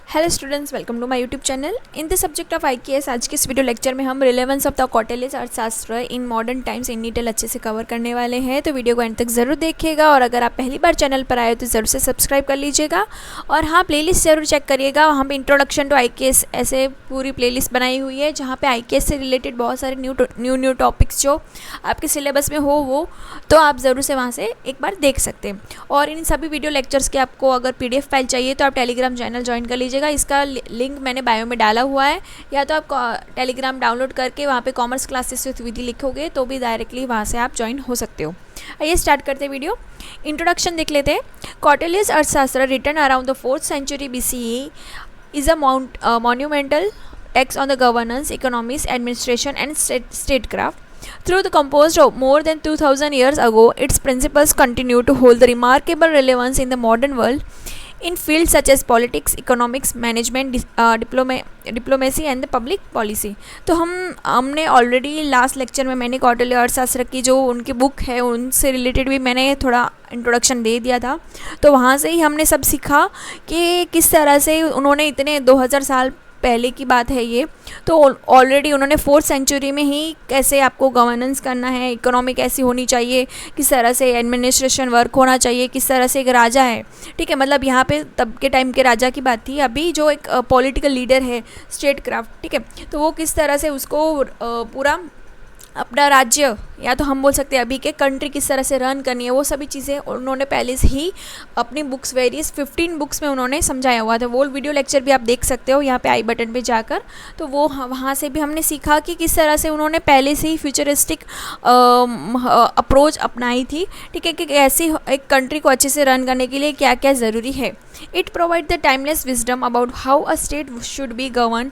Hello students, welcome to my YouTube channel. In the subject of IKS आज के इस video lecture में हम रिलेवेंस ऑफ द कौटिल्य अर्थशास्त्र in modern times in detail अच्छे से कवर करने वाले हैं। तो वीडियो को एंड तक ज़रूर देखिएगा और अगर आप पहली बार चैनल पर आए तो ज़रूर से सब्सक्राइब कर लीजिएगा और हाँ, प्लेलिस्ट ज़रूर चेक करिएगा। वहाँ पे इंट्रोडक्शन टू आईकेएस ऐसे पूरी प्लेलिस्ट बनाई हुई है जहाँ पे आईकेएस से रिलेटेड बहुत सारे न्यू टॉपिक्स जो आपके सिलेबस में हो वो तो आप ज़रूर से वहाँ से एक बार देख सकते हैं। और इन सभी वीडियो लेक्चर्स के आपको अगर PDF फाइल चाहिए तो आप टेलीग्राम चैनल ज्वाइन कर लीजिएगा। इसका लिंक मैंने बायो में डाला हुआ है, या तो आप टेलीग्राम डाउनलोड करके वहाँ पे कॉमर्स क्लासेस विद विधि लिखोगे तो भी डायरेक्टली वहाँ से आप ज्वाइन हो सकते हो। आइए स्टार्ट करते हैं वीडियो। इंट्रोडक्शन देख लेते हैं। कौटिल्य's Arthashastra written around the 4th century BCE is a monumental text on the governance, economics, administration and statecraft. Through the composed of more than 2000 years ago, its principles continue to hold the remarkable relevance in the modern world in fields such as politics, economics, management, diplomacy and the public policy। तो हमने already last lecture में मैंने कौटिल्य अर्थशास्त्र की जो उनकी book है उनसे रिलेटेड भी मैंने थोड़ा इंट्रोडक्शन दे दिया था। तो वहाँ से ही हमने सब सीखा कि किस तरह से उन्होंने इतने 2000 साल पहले की बात है ये, तो ऑलरेडी उन्होंने 4th सेंचुरी में ही कैसे आपको गवर्नेंस करना है, इकोनॉमी कैसी होनी चाहिए, किस तरह से एडमिनिस्ट्रेशन वर्क होना चाहिए, किस तरह से एक राजा है, ठीक है, मतलब यहाँ पे तब के टाइम के राजा की बात थी। अभी जो एक पॉलिटिकल लीडर है, स्टेट क्राफ्ट, ठीक है, तो वो किस तरह से उसको पूरा अपना राज्य या तो हम बोल सकते हैं अभी के कंट्री किस तरह से रन करनी है, वो सभी चीज़ें उन्होंने पहले से ही अपनी बुक्स वेरियस 15 बुक्स में उन्होंने समझाया हुआ था। वो वीडियो लेक्चर भी आप देख सकते हो यहाँ पे आई बटन पे जाकर। तो वो वहाँ से भी हमने सीखा कि किस तरह से उन्होंने पहले से ही फ्यूचरिस्टिक अप्रोच अपनाई थी, ठीक है, कि ऐसी एक कंट्री को अच्छे से रन करने के लिए क्या क्या ज़रूरी है। It provides the timeless wisdom about how a state should be governed,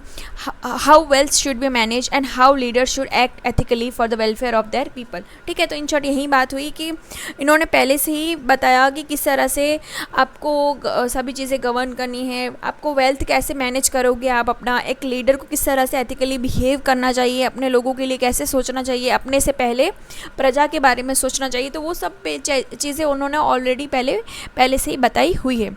how wealth should be managed and how leaders should act ethically for the welfare of their people। ठीक है, तो इन शॉर्ट यही बात हुई कि इन्होंने पहले से ही बताया कि किस तरह से आपको सभी चीज़ें गवर्न करनी है, आपको वेल्थ कैसे मैनेज करोगे, आप अपना एक लीडर को किस तरह से एथिकली बिहेव करना चाहिए, अपने लोगों के लिए कैसे सोचना चाहिए, अपने से पहले प्रजा के बारे में सोचना चाहिए। तो वो सब चीज़ें उन्होंने ऑलरेडी पहले से ही बताई हुई है।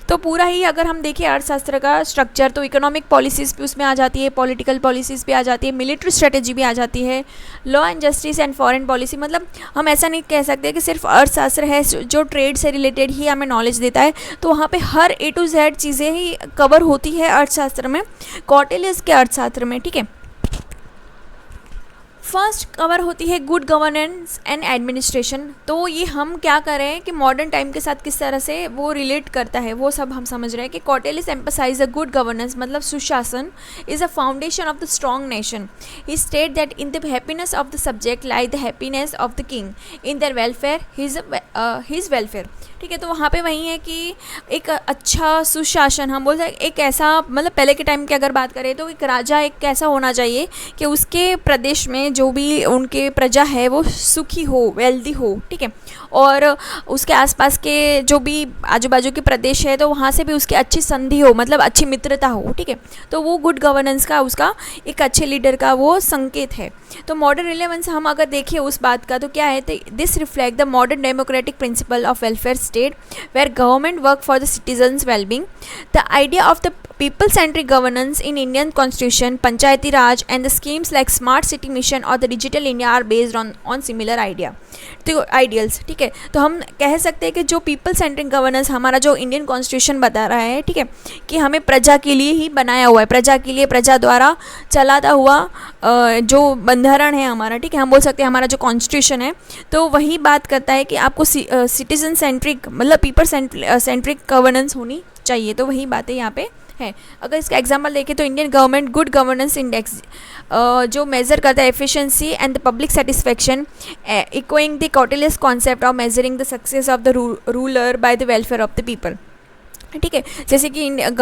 तो पूरा ही अगर हम देखें अर्थशास्त्र का स्ट्रक्चर तो इकोनॉमिक पॉलिसीज़ भी उसमें आ जाती है, पॉलिटिकल पॉलिसीज़ भी आ जाती है, मिलिट्री स्ट्रेटेजी भी आ जाती है, law and justice and foreign policy. मतलब हम ऐसा नहीं कह सकते कि सिर्फ अर्थशास्त्र है जो ट्रेड से रिलेटेड ही हमें नॉलेज देता है, तो वहाँ पे हर A to Z चीज़ें ही कवर होती है अर्थशास्त्र में, कौटिल्य के अर्थशास्त्र में, ठीक है। फर्स्ट कवर होती है गुड गवर्नेंस एंड एडमिनिस्ट्रेशन। तो ये हम क्या कर रहे हैं कि मॉडर्न टाइम के साथ किस तरह से वो रिलेट करता है वो सब हम समझ रहे हैं कि Kautilya emphasise a good governance मतलब सुशासन is a foundation of the strong nation. He state that in the happiness of the subject lie the happiness of the king, in their welfare his welfare. ठीक है, तो वहाँ पे वही है कि एक अच्छा सुशासन हम बोल सकते एक ऐसा, मतलब पहले के टाइम की अगर बात करें तो एक राजा एक कैसा होना चाहिए कि उसके प्रदेश में जो भी उनके प्रजा है वो सुखी हो, वेल्दी हो, ठीक है, और उसके आसपास के जो भी आजू बाजू के प्रदेश है तो वहाँ से भी उसकी अच्छी संधि हो, मतलब अच्छी मित्रता हो, ठीक है। तो वो गुड गवर्नेंस का उसका एक अच्छे लीडर का वो संकेत है। तो मॉडर्न रिलेवेंस हम अगर देखें उस बात का तो क्या है, तो this reflect the modern democratic principle of welfare state where government work for the citizens wellbeing. The idea of the people centric governance in Indian constitution, panchayati raj and the schemes like smart city mission or the digital India are based on similar ideals। ठीक है, तो हम कह सकते हैं कि जो people centric governance हमारा जो इंडियन कॉन्स्टिट्यूशन बता रहा है, ठीक है, कि हमें प्रजा के लिए ही बनाया हुआ है, प्रजा के लिए प्रजा द्वारा चलाता हुआ जो बंधारण है हमारा, ठीक है, हम बोल सकते हैं हमारा जो कॉन्स्टिट्यूशन है, तो वही बात करता है कि आपको सिटीजन सेंट्रिक मतलब पीपल सेंट्रिक गवर्नेंस होनी चाहिए। तो वही बातें यहाँ पे है। अगर इसका एग्जांपल देखें तो Indian government good governance index जो मेज़र करता है efficiency and the public satisfaction, echoing the Kautilya's concept of measuring the success of the ruler by the welfare of the people. ठीक है, जैसे कि इंडियन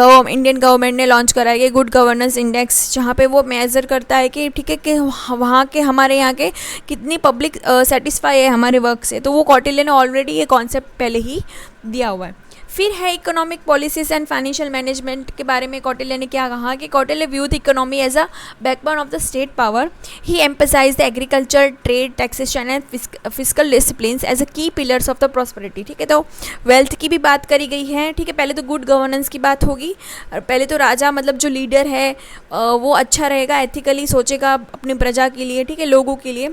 गवर्नमेंट ने लॉन्च करा है गुड गवर्नेंस इंडेक्स, जहाँ पे वो मेज़र करता है कि ठीक है कि वहाँ के हमारे यहाँ के कितनी पब्लिक सेटिस्फाई है हमारे वर्क से। तो वो कौटिल्य ने ऑलरेडी ये कॉन्सेप्ट पहले ही दिया हुआ है। फिर है economic policies and financial management के बारे में कौटिल्य ने क्या कहा कि Kautilya viewed economy as a backbone of the state power. He emphasise the agriculture, trade, taxation and physical discipline as a key pillars of the prosperity. ठीक है, तो वेल्थ की भी बात करी गई है. ठीक है, पहले तो गुड गवर्नेंस की बात होगी. पहले तो राजा मतलब जो लीडर है वो अच्छा रहेगा, एथिकली सोचेगा अपनी प्रजा के लिए, ठीक है, लोगों के लिए,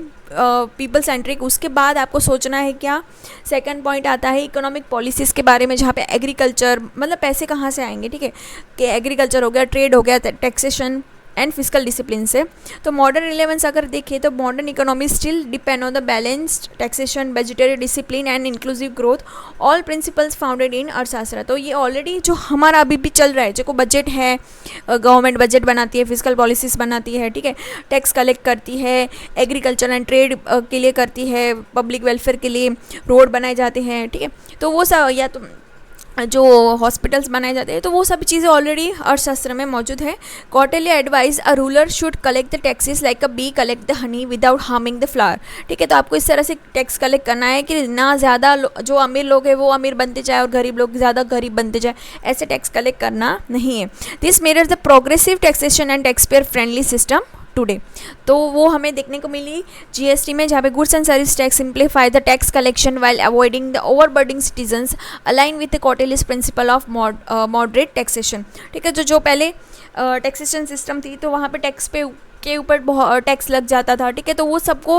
पीपल सेंट्रिक. उसके बाद आपको सोचना है क्या, सेकंड पॉइंट आता है इकोनॉमिक पॉलिसीज़ के बारे में, जहाँ पे एग्रीकल्चर मतलब पैसे कहाँ से आएंगे. ठीक है, कि एग्रीकल्चर हो गया, ट्रेड हो गया, टैक्सेशन एंड फिजिकल डिसिप्लिन से. तो मॉडर्न रिलेवेंस अगर देखें तो modern economy still depend on the balanced taxation, budgetary discipline and inclusive growth, all principles founded in अर्थशास्त्र. तो ये ऑलरेडी जो हमारा अभी भी चल रहा है, जो को बजट है, गवर्नमेंट बजट बनाती है, फिजिकल पॉलिसीज बनाती है, ठीक है, टैक्स कलेक्ट करती है, एग्रीकल्चर एंड ट्रेड के लिए करती है, पब्लिक वेलफेयर के लिए रोड बनाए जाते हैं. ठीक है, तो वो सब, या तो जो हॉस्पिटल्स बनाए जाते हैं, तो वो सब चीज़ें ऑलरेडी अर्थशास्त्र में मौजूद है. Kautilya advise a ruler should collect the taxes like a bee collect the honey without harming the flower. ठीक है, तो आपको इस तरह से टैक्स कलेक्ट करना है कि ना ज़्यादा जो अमीर लोग हैं वो अमीर बनते जाए और गरीब लोग ज़्यादा गरीब बनते जाए, ऐसे टैक्स कलेक्ट करना नहीं है. This mirrors the progressive taxation and tax payer friendly system today. तो वो हमें देखने को मिली जीएसटी में, जहाँ पे goods and service tax simplify the tax collection while avoiding the overburdening citizens, align with the Kautilya's principle of moderate taxation. ठीक है, जो पहले टैक्सेशन सिस्टम थी तो वहाँ पे टैक्स पे के ऊपर बहुत टैक्स लग जाता था. ठीक है, तो वो सबको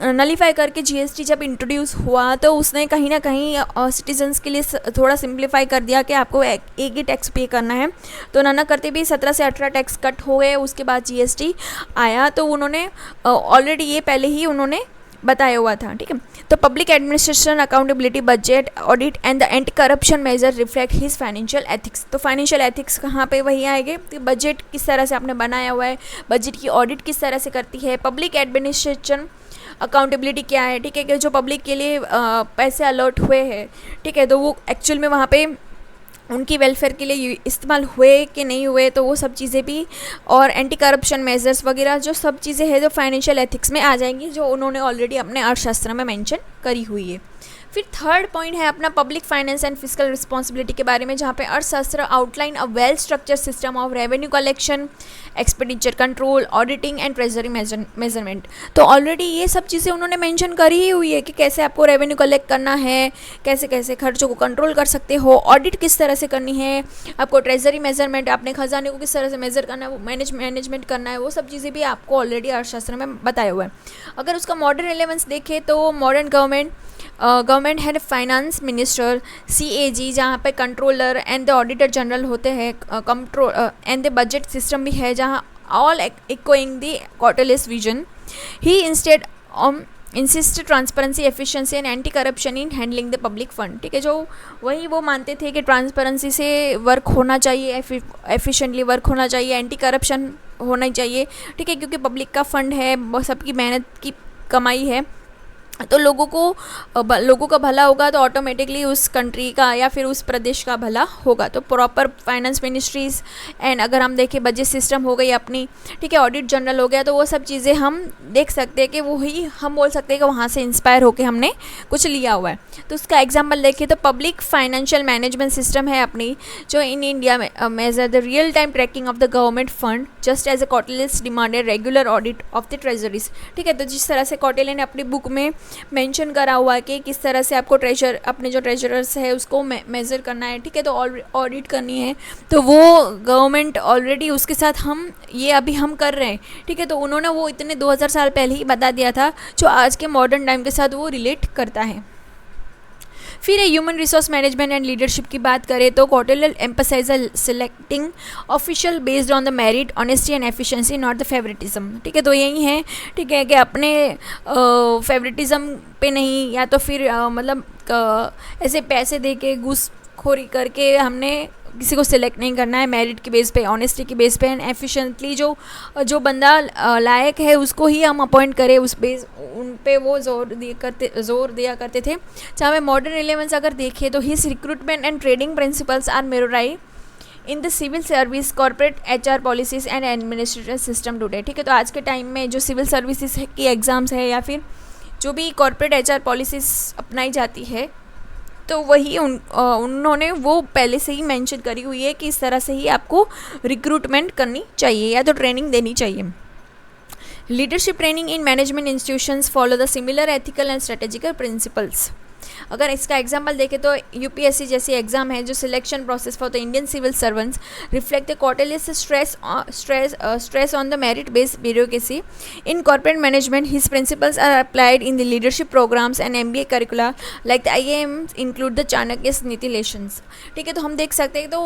नलीफाई करके जीएसटी जब इंट्रोड्यूस हुआ तो उसने कहीं ना कहीं सिटीजन्स के लिए थोड़ा सिंप्लीफाई कर दिया कि आपको एक ही टैक्स पे करना है. तो ना करते भी 17 से 18 टैक्स कट हो गए. उसके बाद जीएसटी आया, तो उन्होंने ऑलरेडी ये पहले ही उन्होंने बताया हुआ था. ठीक है, तो public administration, accountability, budget, audit and the anti corruption measure reflect his financial ethics. तो फाइनेंशियल एथिक्स कहाँ पे वही आएंगे, तो बजट किस तरह से आपने बनाया हुआ है, बजट की ऑडिट किस तरह से करती है, पब्लिक एडमिनिस्ट्रेशन, अकाउंटेबिलिटी क्या है. ठीक है, कि जो पब्लिक के लिए पैसे अलॉट हुए हैं, ठीक है, तो वो एक्चुअल में वहाँ पे उनकी वेलफेयर के लिए इस्तेमाल हुए कि नहीं हुए, तो वो सब चीज़ें भी, और एंटी करप्शन मेजर्स वगैरह जो सब चीज़ें हैं जो फाइनेंशियल एथिक्स में आ जाएंगी, जो उन्होंने ऑलरेडी अपने अर्थशास्त्र में मेंशन करी हुई है. फिर थर्ड पॉइंट है अपना public finance and physical responsibility के बारे में, जहाँ पे अर्थशास्त्र outline a well structure system of revenue collection, expenditure control, auditing and treasury measurement. तो ऑलरेडी ये सब चीज़ें उन्होंने मेंशन करी ही हुई है कि कैसे आपको रेवेन्यू कलेक्ट करना है, कैसे कैसे खर्चों को कंट्रोल कर सकते हो, ऑडिट किस तरह से करनी है, आपको ट्रेजरी मेजरमेंट, अपने खजाने को किस तरह से मेजर करना है, वो मैनेजमेंट करना है, वो सब चीज़ें भी आपको ऑलरेडी अर्थशास्त्र में बताया हुआ है. अगर उसका मॉडर्न रिलेवेंस देखें तो मॉडर्न गवर्नमेंट है फाइनेंस मिनिस्टर, CAG, जहाँ पे controller and the auditor general होते हैं, control and the budget system भी है, जहाँ all echoing the Kautilya's vision. He instead insist transparency, efficiency and anti corruption in handling the public fund. ठीक है, जो वही वो मानते थे कि ट्रांसपेरेंसी से वर्क होना चाहिए, एफिशिएंटली वर्क होना चाहिए, एंटी करप्शन होना चाहिए. ठीक है, क्योंकि पब्लिक का फंड है, सबकी मेहनत की कमाई है, तो लोगों का भला होगा तो ऑटोमेटिकली उस कंट्री का या फिर उस प्रदेश का भला होगा. तो प्रॉपर फाइनेंस मिनिस्ट्रीज़ एंड अगर हम देखें बजट सिस्टम हो गई अपनी, ठीक है, ऑडिट जनरल हो गया, तो वो सब चीज़ें हम देख सकते हैं कि वही हम बोल सकते हैं कि वहाँ से इंस्पायर होकर हमने कुछ लिया हुआ है. तो उसका एग्जाम्पल देखें तो पब्लिक फाइनेंशियल मैनेजमेंट सिस्टम है अपनी, जो इन इंडिया में measure the real time tracking of the government fund just as a Kautilya's demanded regular audit of the treasuries. ठीक है, तो जिस तरह से कौटिल्य ने अपनी बुक में मेंशन करा हुआ है कि किस तरह से आपको अपने जो ट्रेजरर्स है उसको मेज़र करना है. ठीक है, तो ऑडिट करनी है, तो वो गवर्नमेंट ऑलरेडी उसके साथ अभी हम कर रहे हैं. ठीक है, तो उन्होंने वो इतने 2000 साल पहले ही बता दिया था, जो आज के मॉडर्न टाइम के साथ वो रिलेट करता है. फिर human resource management and leadership की बात करें तो Kautilya emphasise selecting official based on the merit, honesty and efficiency, not the favouritism. ठीक है, तो यही है. ठीक है, कि अपने फेवरेटिज्म पे नहीं, या तो फिर ऐसे पैसे दे के घूसखोरी करके हमने किसी को सिलेक्ट नहीं करना है. मेरिट के बेस पे, ऑनेस्टी के बेस पे एंड एफिशिएंटली जो बंदा लायक है उसको ही हम अपॉइंट करें, उन पे वो जोर दिया करते थे. जहाँ में मॉडर्न रिलेवेंस अगर देखें तो his recruitment and trading principles are mirrorise in the civil service, corporate HR policies and administrative system today. ठीक है, तो आज के टाइम में जो सिविल सर्विसेज की एग्ज़ाम्स है या फिर जो भी कॉर्पोरेट HR पॉलिसीज अपनाई जाती है, तो वही उन्होंने वो पहले से ही मेंशन करी हुई है कि इस तरह से ही आपको रिक्रूटमेंट करनी चाहिए या तो ट्रेनिंग देनी चाहिए। Leadership training in management institutions follow the similar ethical and strategical principles. अगर इसका एग्जाम्पल देखें तो यूपीएससी जैसी एग्जाम है जो selection process for the Indian civil servants reflect the quarterly stress on the merit based bureaucracy in corporate management. His principles are applied in the leadership programs and MBA curricular like the IAM include the Chanakya's niti lessons. ठीक है, तो हम देख सकते हैं तो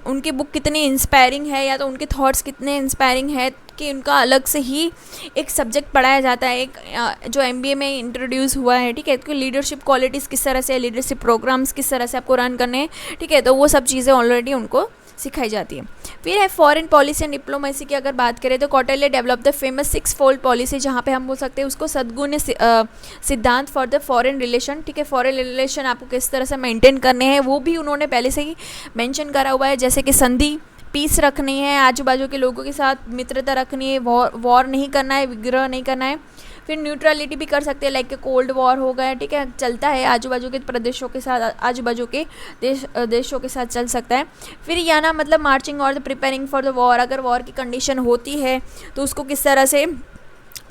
उनकी book कितनी इंस्पायरिंग है या तो उनके थॉट्स कितने इंस्पायरिंग है कि उनका अलग से ही एक सब्जेक्ट पढ़ाया जाता है, एक जो एमबीए में इंट्रोड्यूस हुआ है। ठीक है, तो लीडरशिप क्वालिटीज़ किस तरह से, लीडरशिप प्रोग्राम्स किस तरह से आपको रन करने हैं। ठीक है, तो वो सब चीज़ें ऑलरेडी उनको सिखाई जाती है। फिर है फॉरेन पॉलिसी एंड डिप्लोमेसी की अगर बात करें तो Kautilya develop the famous 6 fold policy, जहाँ पे हम बोल सकते हैं उसको सद्गुण सिद्धांत फॉर द फॉरेन रिलेशन। ठीक है, फॉरेन रिलेशन आपको किस तरह से मेंटेन करने हैं वो भी उन्होंने पहले से ही मेंशन करा हुआ है, जैसे कि संधि, पीस रखनी है, आजू बाजू के लोगों के साथ मित्रता रखनी है, वॉर नहीं करना है, विग्रह नहीं करना है। फिर न्यूट्रलिटी भी कर सकते हैं, लाइक कोल्ड वॉर हो गया। ठीक है, चलता है आजू बाजू के प्रदेशों के साथ, आजू बाजू के देशों के साथ चल सकता है। फिर याना मतलब मार्चिंग और the preparing for the war, अगर वॉर की कंडीशन होती है तो उसको किस तरह से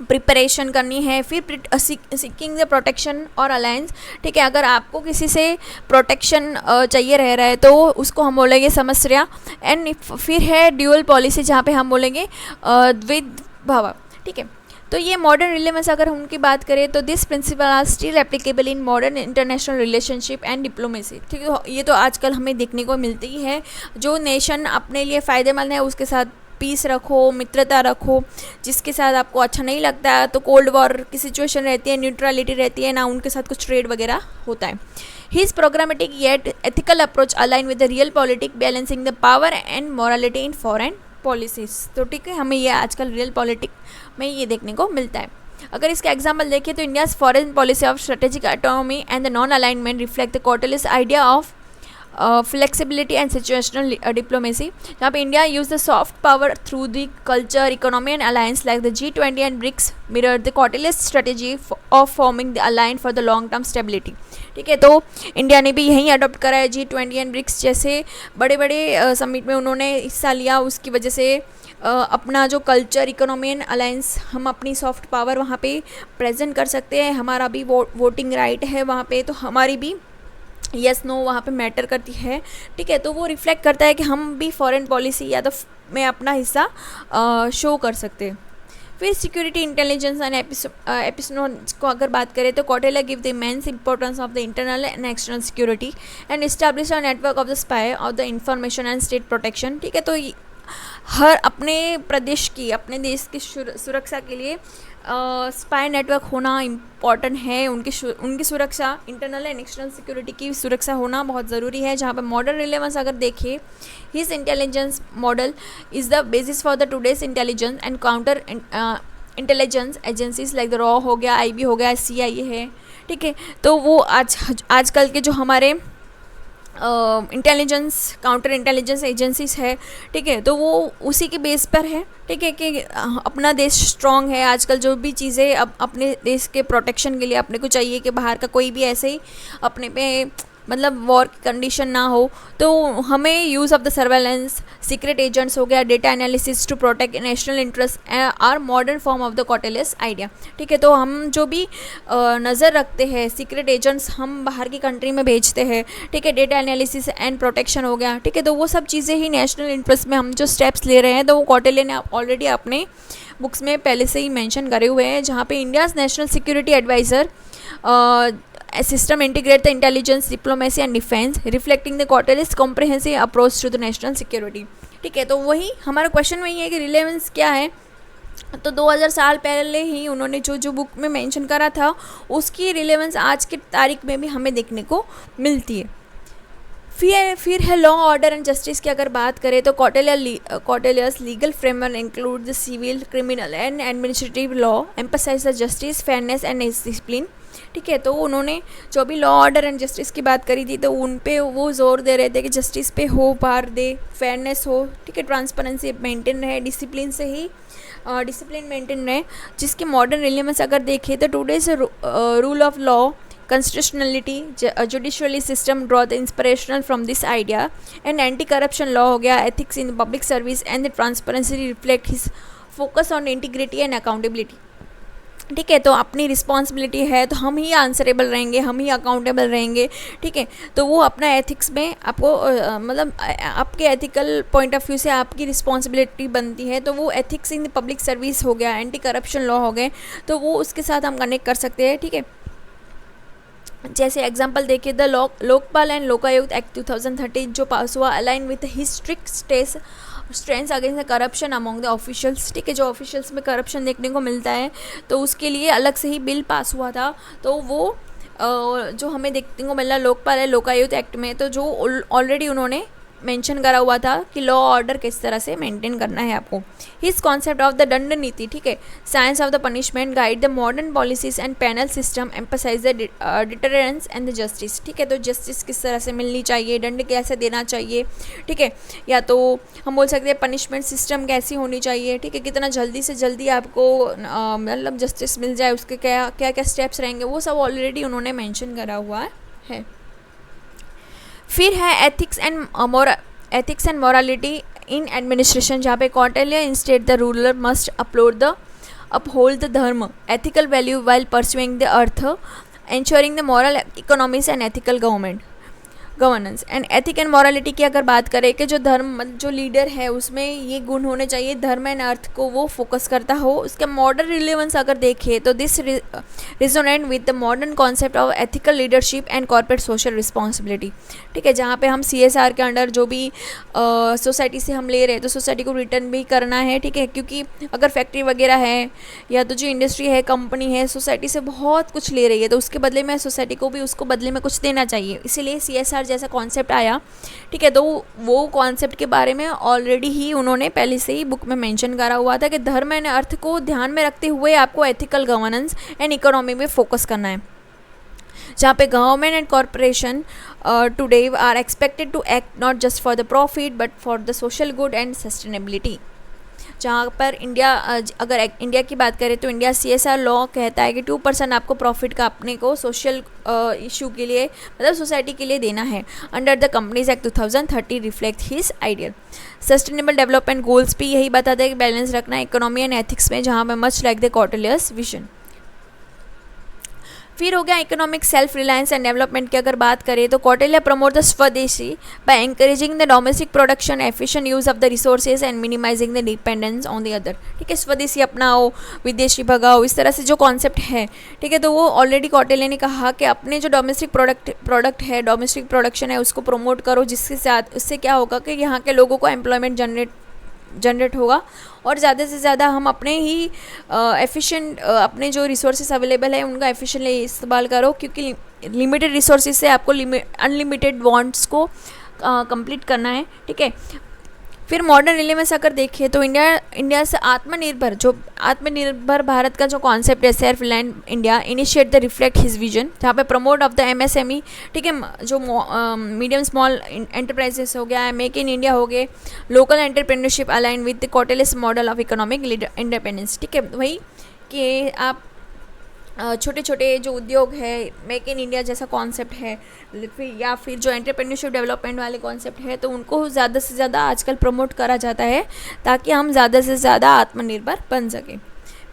प्रिपरेशन करनी है। फिर सीकिंग द प्रोटेक्शन और अलायंस। ठीक है, अगर आपको किसी से प्रोटेक्शन चाहिए रह रहा है तो उसको हम बोलेंगे समस्या। एंड फिर है ड्यूअल पॉलिसी, जहाँ पे हम बोलेंगे द्विध भाव। ठीक है, तो ये मॉडर्न रिलेवेंस अगर हम उनकी बात करें तो this principle are still applicable in modern international relationship and diplomacy. ठीक है, ये तो आजकल हमें देखने को मिलती ही है। जो नेशन अपने लिए फ़ायदेमंद है उसके साथ पीस रखो, मित्रता रखो। जिसके साथ आपको अच्छा नहीं लगता है तो कोल्ड वॉर की सिचुएशन रहती है, न्यूट्रलिटी रहती है ना, उनके साथ कुछ ट्रेड वगैरह होता है। His programmatic yet ethical approach align with the real politic balancing the power and morality in foreign policies. तो ठीक है, हमें ये आजकल रियल पॉलिटिक में ये देखने को मिलता है। अगर इसका एग्जाम्पल देखें तो India's foreign policy of strategic autonomy and the non alignment reflect the Kautilya's idea of flexibility and situational diplomacy, जहाँ पे India use the soft power through the culture, economy and alliance like the G20 and BRICS mirror the Kautilya's strategy of forming the alliance for the long term stability. ठीक है, तो India ने भी यही adopt करा है। G20 एंड ब्रिक्स जैसे बड़े बड़े समिट में उन्होंने हिस्सा लिया, उसकी वजह से अपना जो कल्चर, इकोनॉमी एंड अलायंस, हम अपनी सॉफ्ट पावर वहाँ पे प्रेजेंट कर सकते हैं। हमारा भी वोटिंग राइट है वहाँ पे, तो हमारी भी यस नो वहाँ पे मैटर करती है। ठीक है, तो वो रिफ्लेक्ट करता है कि हम भी फॉरेन पॉलिसी या तो में अपना हिस्सा शो कर सकते हैं। फिर सिक्योरिटी इंटेलिजेंस एंड एपिसोड्स को अगर बात करें तो Kautilya give the immense importance of the internal and external security and establish a network of the spy of the information and state protection. ठीक है, तो हर अपने प्रदेश की, अपने देश की सुरक्षा के लिए स्पाई नेटवर्क होना इम्पॉर्टेंट है। उनकी सुरक्षा, इंटरनल एंड एक्सटर्नल सिक्योरिटी की सुरक्षा होना बहुत ज़रूरी है। जहाँ पे मॉडर्न रिलेवेंस अगर देखें, his intelligence model is the basis for the today's intelligence and counter intelligence agencies like the raw हो गया, IB हो गया, CIA है। ठीक है, तो वो आजकल के जो हमारे इंटेलिजेंस, काउंटर इंटेलिजेंस एजेंसीज है। ठीक है, तो वो उसी के बेस पर है। ठीक है, कि अपना देश स्ट्रॉन्ग है। आजकल जो भी चीज़ें अब अपने देश के प्रोटेक्शन के लिए अपने को चाहिए कि बाहर का कोई भी ऐसे ही अपने पे मतलब वॉर की कंडीशन ना हो, तो हमें use of the surveillance, secret agents हो गया, data analysis to protect national interest are modern form of the Kautilya's idea. ठीक है, तो हम जो भी नज़र रखते हैं, सीक्रेट एजेंट्स हम बाहर की कंट्री में भेजते हैं। ठीक है, डेटा एनालिसिस एंड प्रोटेक्शन हो गया। ठीक है, तो वो सब चीज़ें ही नेशनल इंटरेस्ट में हम जो स्टेप्स ले रहे हैं, तो वो कौटिल्य ने ऑलरेडी अपने बुक्स में पहले से ही मेंशन करे हुए हैं। जहाँ पे India's national security adviser system integrate the intelligence, diplomacy and defense, reflecting the Cautilly's comprehensive approach to the national security। ठीक है, तो वही हमारा क्वेश्चन वही है कि रिलेवेंस क्या है। तो 2000 साल पहले ही उन्होंने जो बुक में मेंशन करा था उसकी रिलेवेंस आज की तारीख में भी हमें देखने को मिलती है। फिर है लॉ, ऑर्डर एंड जस्टिस की अगर बात करें तो Kautilya's legal framework include the civil, criminal and administrative law, emphasise the justice, fairness and discipline. ठीक है, तो उन्होंने जो भी लॉ, ऑर्डर एंड जस्टिस की बात करी थी तो उन पे वो जोर दे रहे थे कि जस्टिस पे हो, पार दे, फेयरनेस हो। ठीक है, ट्रांसपेरेंसी मेंटेन रहे, डिसिप्लिन से ही डिसिप्लिन मेंटेन रहे। जिसकी मॉडर्न रिलेवेंस अगर देखें तो today's rule of law constitutionality, judiciary system draw the inspirational from this idea, and anti-corruption law हो गया, ethics in public service and the transparency reflect his focus on integrity and accountability. ठीक है, तो अपनी responsibility है तो हम ही answerable रहेंगे, हम ही अकाउंटेबल रहेंगे, ठीक है, तो वो अपना एथिक्स में आपको मतलब आपके एथिकल पॉइंट ऑफ व्यू से आपकी रिस्पॉन्सिबिलिटी बनती है, तो वो ethics in the public service हो गया, एंटी करप्शन लॉ हो गए, तो वो उसके साथ हम कनेक्ट कर सकते हैं, ठीक है। जैसे एग्जांपल देखिए, the Lokpal and Lokayukta act 2013 जो पास हुआ align with historic strength against corruption among the officials, ठीक है, जो ऑफिशियल्स में करप्शन देखने को मिलता है तो उसके लिए अलग से ही बिल पास हुआ था, तो वो जो हमें देखने को मिल रहा लोकपाल है लोकायुक्त एक्ट में, तो जो ऑलरेडी उन्होंने मेंशन करा हुआ था कि लॉ ऑर्डर किस तरह से मेंटेन करना है आपको। हिज कॉन्सेप्ट ऑफ द दंड नीति, ठीक है, science of the punishment guide the modern policies and penal system emphasise the deterrence and the justice, ठीक है, तो जस्टिस किस तरह से मिलनी चाहिए, दंड कैसे देना चाहिए, ठीक है, या तो हम बोल सकते हैं पनिशमेंट सिस्टम कैसी होनी चाहिए, ठीक है, कितना जल्दी से जल्दी आपको मतलब जस्टिस मिल जाए, उसके क्या क्या क्या स्टेप्स रहेंगे, वो सब ऑलरेडी उन्होंने मेंशन करा हुआ है। फिर है ethics and morality in administration, जहाँ पे Kautilya instate the ruler must uphold the dharma ethical value while pursuing the artha ensuring the moral economies and ethical governance and ethic and morality की अगर बात करें कि जो धर्म जो लीडर है उसमें ये गुण होने चाहिए, धर्म एंड अर्थ को वो फोकस करता हो। उसके मॉडर्न रिलेवेंस अगर देखें तो this resonate with the modern concept of ethical leadership and corporate social responsibility, ठीक है, जहाँ पे हम CSR के अंडर जो भी सोसाइटी से हम ले रहे हैं तो सोसाइटी को रिटर्न भी करना है, ठीक है, क्योंकि अगर फैक्ट्री वगैरह है या तो जो इंडस्ट्री है कंपनी है सोसाइटी से बहुत कुछ ले रही है तो उसके बदले में सोसाइटी को भी उसको बदले में कुछ देना चाहिए, इसीलिए CSR जैसा कॉन्सेप्ट आया, ठीक है, तो वो कॉन्सेप्ट के बारे में ऑलरेडी ही उन्होंने पहले से ही बुक में मेंशन करा हुआ था कि धर्म एंड अर्थ को ध्यान में रखते हुए आपको एथिकल गवर्नेंस एंड इकोनॉमी में फोकस करना है, जहाँ पे government and corporation today are expected to act not just for the profit but for the social good and sustainability. जहाँ पर इंडिया अगर इंडिया की बात करें तो इंडिया CSR लॉ कहता है कि 2% आपको प्रॉफिट का अपने को सोशल इशू के लिए मतलब सोसाइटी के लिए देना है। Under the companies act 2030 reflect his ideal sustainable development goals भी यही बताते हैं कि बैलेंस रखना इकोनॉमी एंड एथिक्स में, जहाँ पे much like the Kautilya's vision. फिर हो गया economic self reliance and development की अगर बात करें तो Kautilya promote the swadeshi by encouraging the domestic production efficient use of the resources and minimising the dependence on the other, ठीक है, स्वदेशी अपनाओ विदेशी भगाओ, इस तरह से जो कॉन्सेप्ट है, ठीक है, तो वो ऑलरेडी कौटिल्य ने कहा कि अपने जो डोमेस्टिक प्रोडक्ट है डोमेस्टिक प्रोडक्शन है उसको प्रमोट करो, जिसके साथ उससे क्या होगा कि यहाँ के लोगों को एम्प्लॉयमेंट जनरेट होगा और ज़्यादा से ज़्यादा हम अपने ही एफिशिएंट अपने जो रिसोर्सेज अवेलेबल है उनका एफिशिएंटली इस्तेमाल करो, क्योंकि लिमिटेड रिसोर्सेज से आपको अनलिमिटेड वांट्स को कंप्लीट करना है, ठीक है। फिर मॉडर्न रिलेवेंस अगर देखें तो इंडिया से आत्मनिर्भर भारत का जो कॉन्सेप्ट है self reliant India initiate the reflect his vision, जहाँ पे प्रमोट ऑफ द MSME, ठीक है, जो मीडियम स्मॉल एंटरप्राइजेस हो गया, मेक इन इंडिया हो गए, local entrepreneurship align with the Kautilya's model of economic independence, ठीक है, वही कि आप छोटे छोटे जो उद्योग है मेक इन इंडिया जैसा कॉन्सेप्ट है या फिर जो एंटरप्रेन्योरशिप डेवलपमेंट वाले कॉन्सेप्ट है तो उनको ज़्यादा से ज़्यादा आजकल प्रमोट करा जाता है ताकि हम ज़्यादा से ज़्यादा आत्मनिर्भर बन सकें।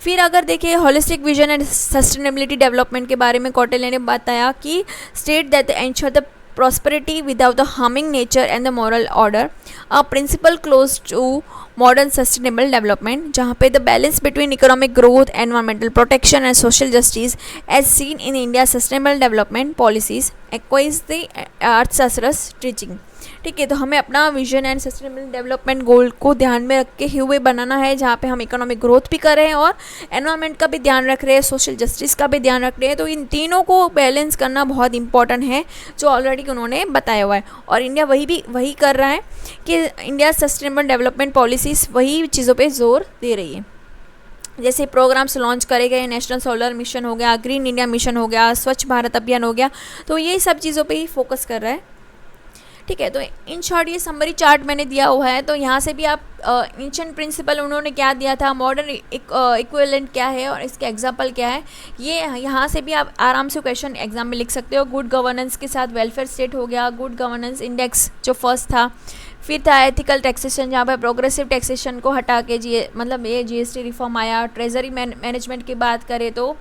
फिर अगर देखिए holistic vision and sustainability development के बारे में कौटिल्य ने बताया कि state that ensure the prosperity without the harming nature and the moral order, a principle close to modern sustainable development, जहाँ पे the balance between economic growth, environmental protection and social justice as seen in India's sustainable development policies acquires the Arthashastras teaching, ठीक है, तो हमें अपना vision and sustainable development goal को ध्यान में रख के हुए बनाना है, जहाँ पे हम इकोनॉमिक ग्रोथ भी कर रहे हैं और एनवायरनमेंट का भी ध्यान रख रहे हैं, सोशल जस्टिस का भी ध्यान रख रहे हैं, तो इन तीनों को बैलेंस करना बहुत इंपॉर्टेंट है जो ऑलरेडी उन्होंने बताया हुआ है। और इंडिया वही कर रहा है कि इंडिया सस्टेनेबल डेवलपमेंट पॉलिसीज़ वही चीज़ों पर जोर दे रही है। जैसे प्रोग्राम्स लॉन्च करे गए, नेशनल सोलर मिशन हो गया, ग्रीन इंडिया मिशन हो गया, स्वच्छ भारत अभियान हो गया, तो ये सब चीज़ों पे ही फोकस कर रहा है, ठीक है। तो इन शॉर्ट ये समरी चार्ट मैंने दिया हुआ है, तो यहाँ से भी आप एंशिएंट प्रिंसिपल उन्होंने क्या दिया था, मॉडर्न इक्विवेलेंट क्या है और इसके एग्जाम्पल क्या है, ये यहाँ से भी आप आराम से क्वेश्चन एग्जाम में लिख सकते हो। गुड गवर्नेंस के साथ वेलफेयर स्टेट हो गया, गुड गवर्नेंस इंडेक्स जो फर्स्ट था, फिर था एथिकल टैक्सेशन जहाँ पर प्रोग्रेसिव टैक्सेशन को हटा के ये जीएसटी रिफॉर्म आया। ट्रेजरी मैनेजमेंट की बात करें तो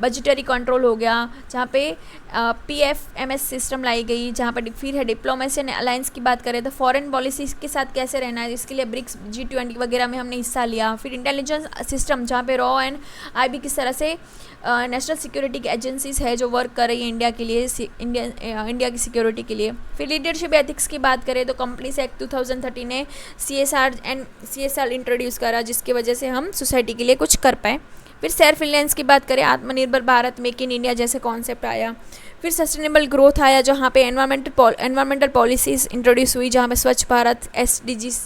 बजटरी कंट्रोल हो गया, जहाँ पे पीएफएमएस सिस्टम लाई गई, जहाँ पर फिर है डिप्लोमेसी एंड अलायंस की बात करें तो फॉरेन पॉलिसी के साथ कैसे रहना है, इसके लिए ब्रिक्स G20 वगैरह में हमने हिस्सा लिया। फिर इंटेलिजेंस सिस्टम जहाँ पे रॉ एंड आईबी किस तरह से नेशनल सिक्योरिटी की एजेंसीज है जो वर्क कर रही है इंडिया के लिए, इंडिया की सिक्योरिटी के लिए। फिर लीडरशिप एथिक्स की बात करें तो कंपनीज एक्ट 2013 ने CSR इंट्रोड्यूस करा, जिसकी वजह से हम सोसाइटी के लिए कुछ कर पाए। फिर सेल्फ रिलायंस की बात करें, आत्मनिर्भर भारत, मेक इन इंडिया जैसे कॉन्सेप्ट आया। फिर सस्टेनेबल ग्रोथ आया, जहाँ पे एनवायरमेंटल पॉलिसीज़ इंट्रोड्यूस हुई, जहाँ पे स्वच्छ भारत SDGs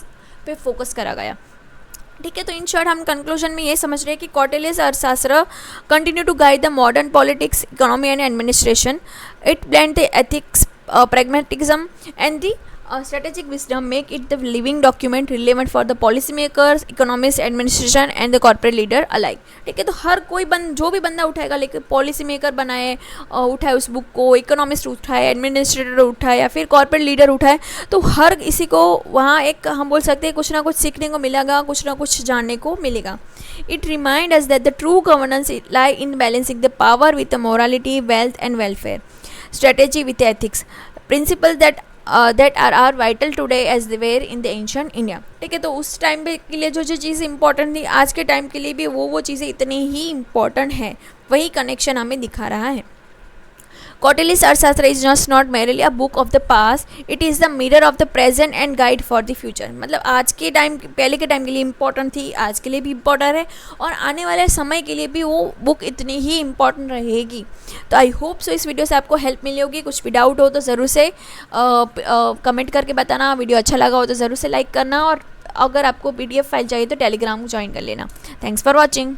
पे फोकस करा गया। ठीक है। तो इन शॉर्ट हम कंक्लूजन में ये समझ रहे हैं कि कौटिल्य's Arthashastra continue to guide the modern politics, economy and administration. It blend the ethics, pragmatism and the strategic wisdom, make it the living document relevant for the policy makers, economists, administration and the corporate leader alike। ठीक है। तो हर कोई जो भी बंदा उठाएगा, लेकिन policy maker बनाए उठाए उस बुक को, इकोनॉमिस्ट उठाए, एडमिनिस्ट्रेटर उठाए या फिर कॉर्पोरेट लीडर उठाए, तो हर किसी को वहाँ एक हम बोल सकते हैं कुछ ना कुछ सीखने को मिलेगा, कुछ ना कुछ जानने को मिलेगा। It reminds us that the true governance lie in balancing the power with the morality, wealth and welfare, strategy with ethics, principles that are vital today as they were in the ancient India। ठीक है। तो उस time पे के लिए जो चीज़ important थी, आज के टाइम के लिए भी वो चीज़ें इतनी ही इम्पॉर्टेंट है, वही कनेक्शन हमें दिखा रहा है। Kautilya's अर्थशास्त्र is just not merely a book of the past, it is the mirror of the present and guide for the future। मतलब आज के टाइम, पहले के टाइम के लिए इम्पोर्टेंट थी, आज के लिए भी इम्पोर्टेंट है और आने वाले समय के लिए भी वो बुक इतनी ही इम्पोर्टेंट रहेगी। तो आई होप सो इस वीडियो से आपको हेल्प मिली होगी। कुछ भी डाउट हो तो ज़रूर से कमेंट करके बताना। वीडियो अच्छा लगा हो तो ज़रूर से लाइक करना, और अगर आपको PDF फाइल चाहिए तो टेलीग्राम को ज्वाइन कर लेना। Thanks for watching.